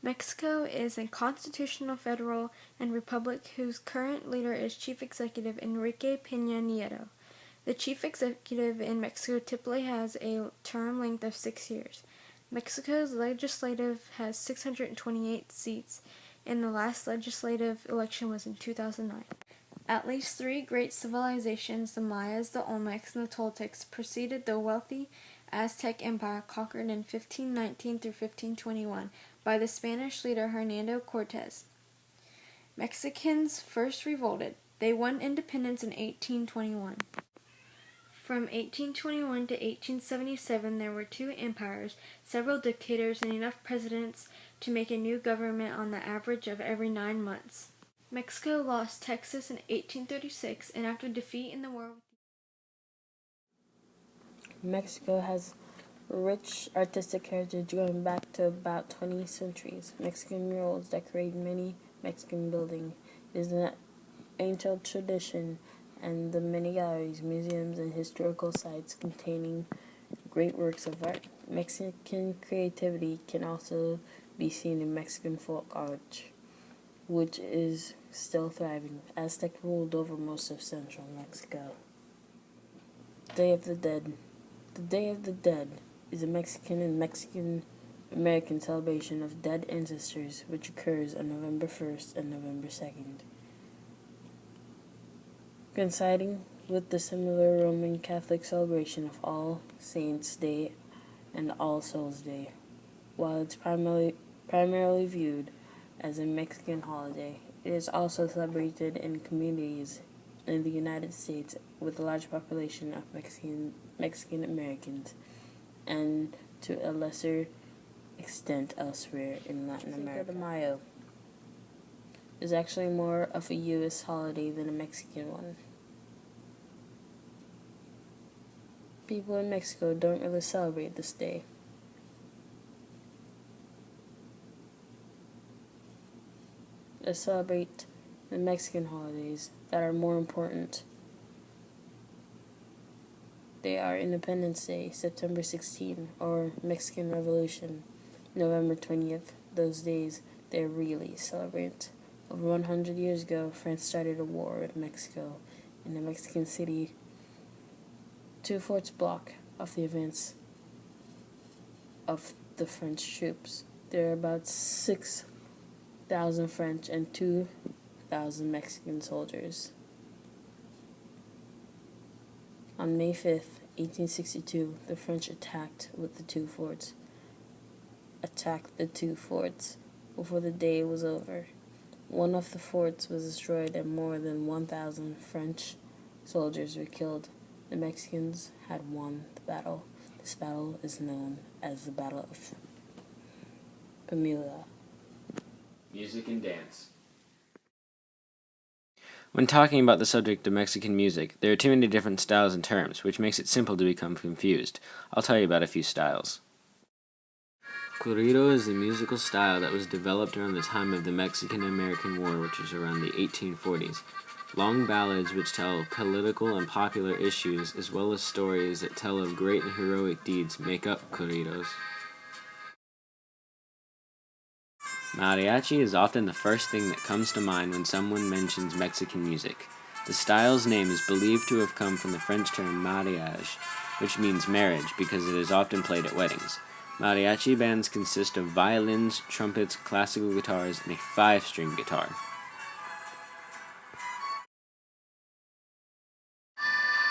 Mexico is a constitutional, federal, and republic whose current leader is Chief Executive Enrique Peña Nieto. The chief executive in Mexico typically has a term length of 6 years. Mexico's legislative has 628 seats, and the last legislative election was in 2009. At least 3 great civilizations, the Mayas, the Olmecs, and the Toltecs, preceded the wealthy Aztec Empire conquered in 1519 through 1521 by the Spanish leader Hernando Cortez. Mexicans first revolted. They won independence in 1821. From 1821 to 1877, there were 2 empires, several dictators, and enough presidents to make a new government on the average of every 9 months. Mexico lost Texas in 1836, and after defeat in the war with Mexico has rich artistic heritage going back to about 20 centuries. Mexican murals decorate many Mexican buildings. It is an ancient tradition, and the many galleries, museums, and historical sites containing great works of art. Mexican creativity can also be seen in Mexican folk art, which is still thriving. Aztec ruled over most of central Mexico. Day of the Dead. The Day of the Dead is a Mexican and Mexican-American celebration of dead ancestors which occurs on November 1st and November 2nd. Coinciding with the similar Roman Catholic celebration of All Saints' Day and All Souls' Day. While it's primarily viewed as a Mexican holiday, it is also celebrated in communities in the United States with a large population of Mexican Americans, and to a lesser extent elsewhere in Latin America. Cinco de Mayo is actually more of a U.S. holiday than a Mexican one. People in Mexico don't really celebrate this day. They celebrate the Mexican holidays that are more important. They are Independence Day, September 16, or Mexican Revolution, November 20th. Those days, they really celebrate. Over 100 years ago, France started a war with Mexico in the Mexican city. 2 forts block off the advance of the French troops. There are about 6,000 French and 2,000 Mexican soldiers. On May 5th, 1862, the French attacked the 2 forts before the day was over. One of the forts was destroyed and more than 1,000 French soldiers were killed. The Mexicans had won the battle. This battle is known as the Battle of Pamula. Music and dance. When talking about the subject of Mexican music, there are too many different styles and terms, which makes it simple to become confused. I'll tell you about a few styles. Corrido is a musical style that was developed around the time of the Mexican-American War, which was around the 1840s. Long ballads which tell political and popular issues, as well as stories that tell of great and heroic deeds, make up corridos. Mariachi is often the first thing that comes to mind when someone mentions Mexican music. The style's name is believed to have come from the French term mariage, which means marriage because it is often played at weddings. Mariachi bands consist of violins, trumpets, classical guitars, and a 5-string guitar.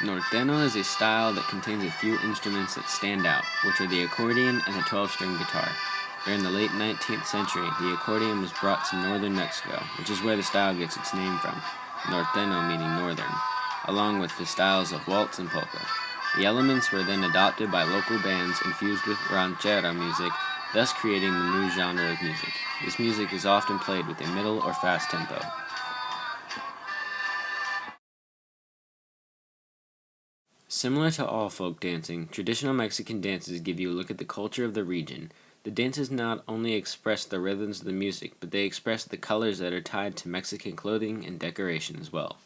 Norteño is a style that contains a few instruments that stand out, which are the accordion and the 12-string guitar. During the late 19th century, the accordion was brought to northern Mexico, which is where the style gets its name from, norteño meaning northern, along with the styles of waltz and polka. The elements were then adopted by local bands and fused with ranchera music, thus creating the new genre of music. This music is often played with a middle or fast tempo. Similar to all folk dancing, traditional Mexican dances give you a look at the culture of the region. The dances not only express the rhythms of the music, but they express the colors that are tied to Mexican clothing and decoration as well.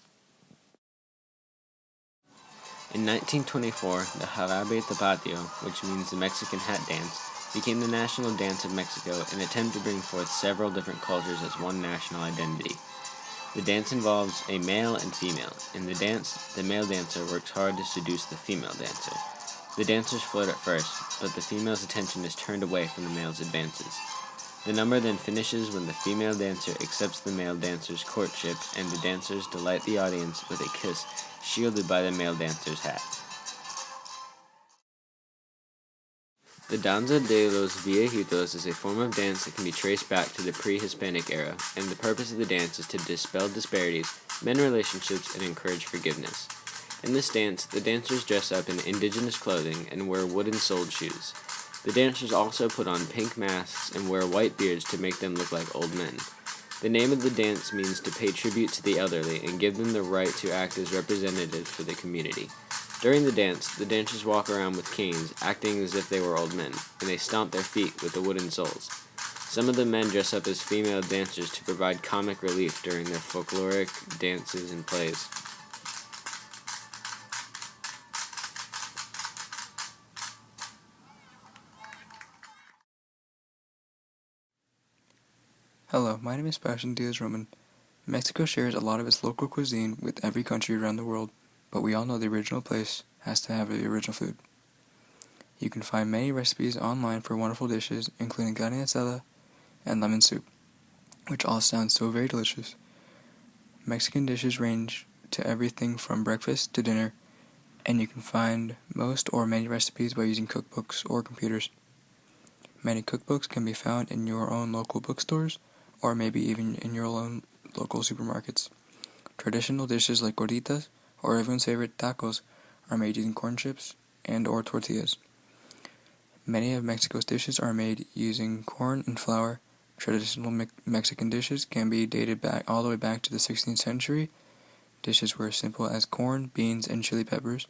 In 1924, the Jarabe Tapatio, which means the Mexican hat dance, became the national dance of Mexico, an attempt to bring forth several different cultures as one national identity. The dance involves a male and female. In the dance, the male dancer works hard to seduce the female dancer. The dancers flirt at first, but the female's attention is turned away from the male's advances. The number then finishes when the female dancer accepts the male dancer's courtship, and the dancers delight the audience with a kiss shielded by the male dancer's hat. The Danza de los Viejitos is a form of dance that can be traced back to the pre-Hispanic era, and the purpose of the dance is to dispel disparities, mend relationships, and encourage forgiveness. In this dance, the dancers dress up in indigenous clothing and wear wooden-soled shoes. The dancers also put on pink masks and wear white beards to make them look like old men. The name of the dance means to pay tribute to the elderly and give them the right to act as representatives for the community. During the dance, the dancers walk around with canes, acting as if they were old men, and they stomp their feet with the wooden soles. Some of the men dress up as female dancers to provide comic relief during their folkloric dances and plays. Hello, my name is Sebastian Diaz-Roman. Mexico shares a lot of its local cuisine with every country around the world, but we all know the original place has to have the original food. You can find many recipes online for wonderful dishes, including carne asada and lemon soup, which all sound so very delicious. Mexican dishes range to everything from breakfast to dinner, and you can find most or many recipes by using cookbooks or computers. Many cookbooks can be found in your own local bookstores, or maybe even in your own local supermarkets. Traditional dishes like gorditas, or everyone's favorite tacos, are made using corn chips and or tortillas. Many of Mexico's dishes are made using corn and flour. Traditional Mexican dishes can be dated back all the way back to the 16th century. Dishes were as simple as corn, beans, and chili peppers.